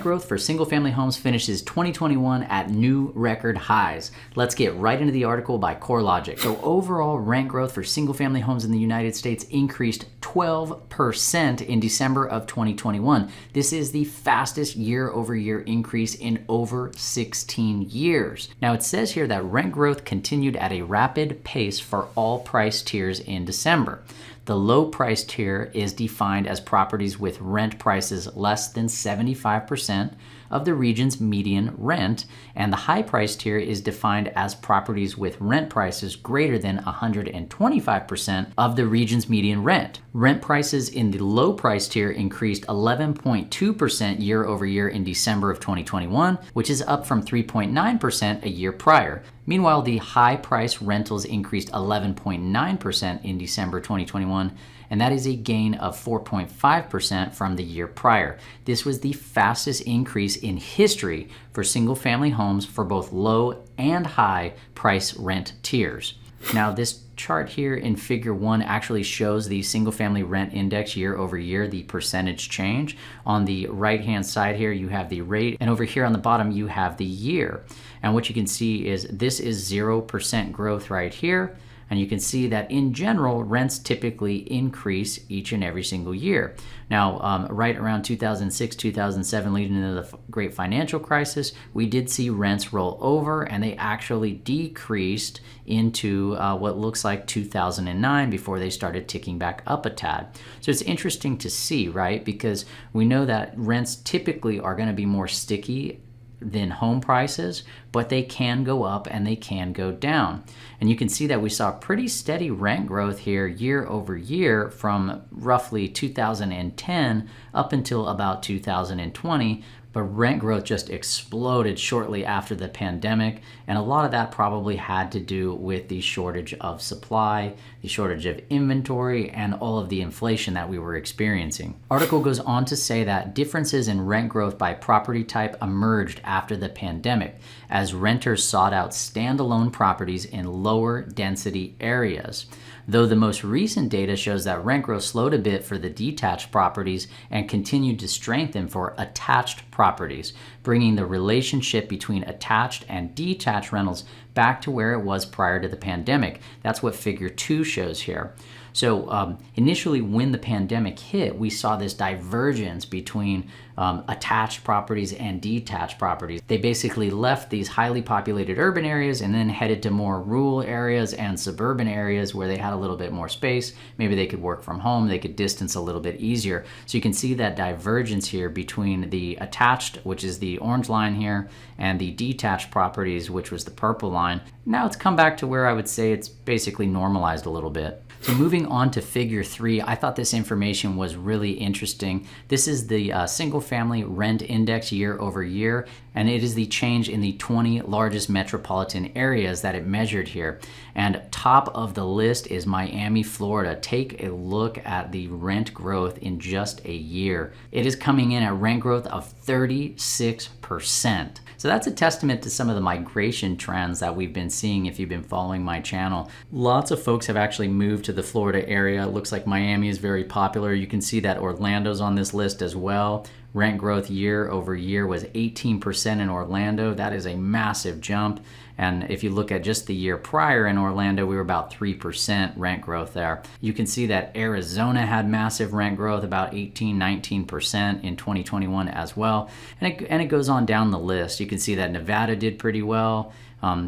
growth for single-family homes finishes 2021 at new record highs. Let's get right into the article by CoreLogic. So overall rent growth for single-family homes in the United States increased 12% in December of 2021. This is the fastest year-over-year increase in over 16 years. Now it says here that rent growth continued at a rapid pace for all price tiers in December. The low price tier is defined as properties with rent prices less than 75% of the region's median rent, and the high price tier is defined as properties with rent prices greater than 125% of the region's median rent. Rent prices in the low price tier increased 11.2% year over year in December of 2021, which is up from 3.9% a year prior. Meanwhile, the high price rentals increased 11.9% in December 2021, and that is a gain of 4.5% from the year prior. This was the fastest increase in history for single-family homes for both low and high price rent tiers. Now, this chart here in figure 1 actually shows the single-family rent index year over year, the percentage change. On the right-hand side here, you have the rate, and over here on the bottom, you have the year. And what you can see is this is 0% growth right here. And you can see that in general, rents typically increase each and every single year. Now, right around 2006, 2007, leading into the great financial crisis, we did see rents roll over, and they actually decreased into what looks like 2009 before they started ticking back up a tad. So it's interesting to see, right? Because we know that rents typically are going to be more sticky than home prices, but they can go up and they can go down. And you can see that we saw pretty steady rent growth here year over year from roughly 2010 up until about 2020. But rent growth just exploded shortly after the pandemic, and a lot of that probably had to do with the shortage of supply, the shortage of inventory, and all of the inflation that we were experiencing. Article goes on to say that differences in rent growth by property type emerged after the pandemic, as renters sought out standalone properties in lower density areas. Though the most recent data shows that rent growth slowed a bit for the detached properties and continued to strengthen for attached properties, bringing the relationship between attached and detached rentals back to where it was prior to the pandemic. That's what figure 2 shows here. So initially when the pandemic hit, we saw this divergence between attached properties and detached properties. They basically left these highly populated urban areas and then headed to more rural areas and suburban areas where they had a little bit more space. Maybe they could work from home, they could distance a little bit easier. So you can see that divergence here between the attached, which is the orange line here, and the detached properties, which was the purple line. Now it's come back to where I would say it's basically normalized a little bit. So moving on to figure 3, I thought this information was really interesting. This is the single-family rent index year over year, and it is the change in the 20 largest metropolitan areas that it measured here. And top of the list is Miami, Florida. Take a look at the rent growth in just a year. It is coming in at rent growth of 36%. So that's a testament to some of the migration trends that we've been seeing if you've been following my channel. Lots of folks have actually moved to the Florida area. It looks like Miami is very popular. You can see that Orlando's on this list as well. Rent growth year over year was 18% in Orlando. That is a massive jump. And if you look at just the year prior in Orlando, we were about 3% rent growth there. You can see that Arizona had massive rent growth, about 18-19% in 2021 as well. And it goes on down the list. You can see that Nevada did pretty well.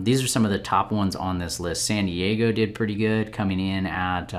These are some of the top ones on this list. San Diego did pretty good, coming in at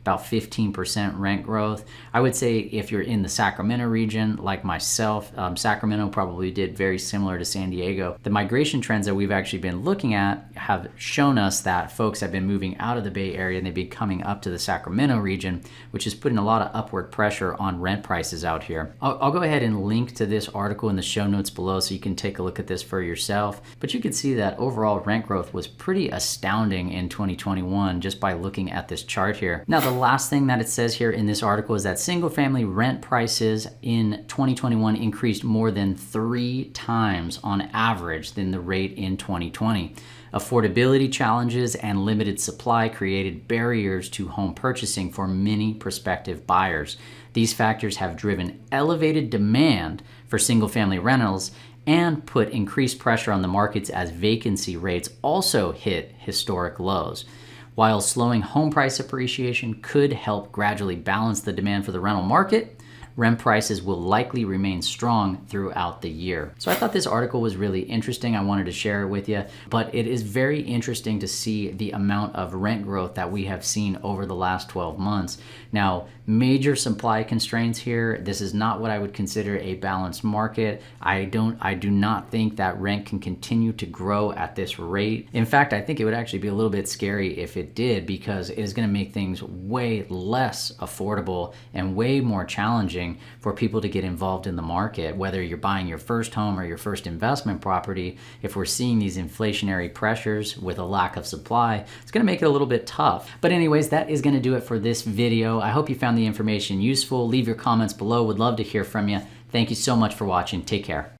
about 15% rent growth. I would say if you're in the Sacramento region, like myself, Sacramento probably did very similar to San Diego. The migration trends that we've actually been looking at have shown us that folks have been moving out of the Bay Area and they've been coming up to the Sacramento region, which is putting a lot of upward pressure on rent prices out here. I'll go ahead and link to this article in the show notes below so you can take a look at this for yourself. But you can see that overall rent growth was pretty astounding in 2021 just by looking at this chart here. Now, the last thing that it says here in this article is that single-family rent prices in 2021 increased more than 3 times on average than the rate in 2020. Affordability challenges and limited supply created barriers to home purchasing for many prospective buyers. These factors have driven elevated demand for single-family rentals and put increased pressure on the markets as vacancy rates also hit historic lows. While slowing home price appreciation could help gradually balance the demand for the rental market, rent prices will likely remain strong throughout the year. So I thought this article was really interesting. I wanted to share it with you, but it is very interesting to see the amount of rent growth that we have seen over the last 12 months. Now, major supply constraints here. This is not what I would consider a balanced market. I do not think that rent can continue to grow at this rate. In fact, I think it would actually be a little bit scary if it did, because it is going to make things way less affordable and way more challenging for people to get involved in the market, whether you're buying your first home or your first investment property. If we're seeing these inflationary pressures with a lack of supply, it's going to make it a little bit tough. But anyways, that is going to do it for this video. I hope you found the information useful. Leave your comments below. Would love to hear from you. Thank you so much for watching. Take care.